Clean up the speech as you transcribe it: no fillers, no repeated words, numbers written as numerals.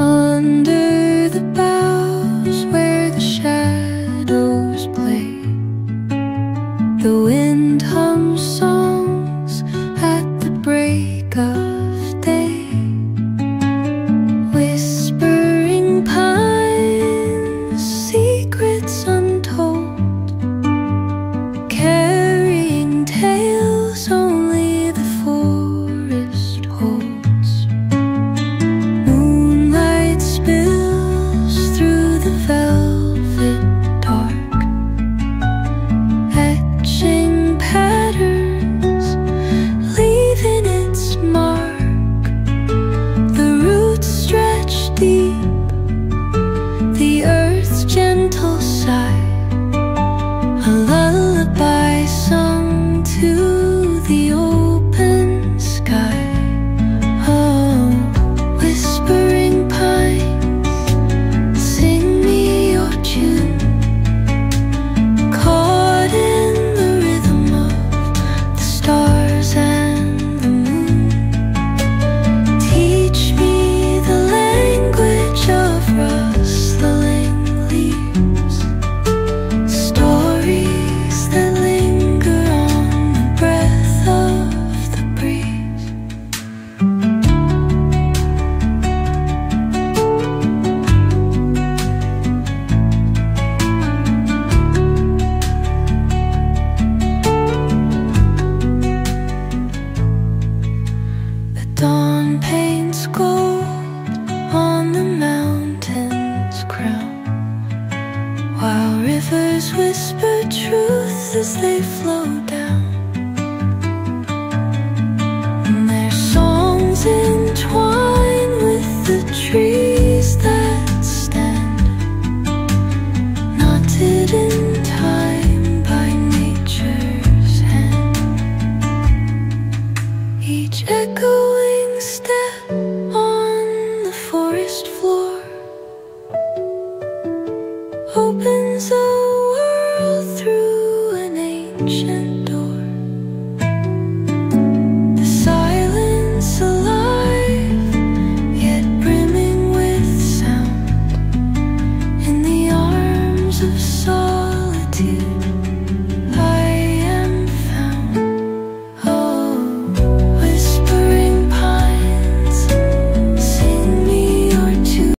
Under the boughs where the shadows play, the wind hums songs at the break of day. Whispering pines, secrets untold, carrying tales only the forest holds. Spills through the velvet dark, etching patterns, leaving its mark. The roots stretch deep, the earth's gentle sigh, a lullaby sung to the open sky. Oh, whispering pine, dawn paints gold on the mountain's crown, while rivers whisper truth as they flow down. And their songs entwine with the trees that stand, knotted in time by nature's hand. Each echoing step on the forest floor opens a world through an ancient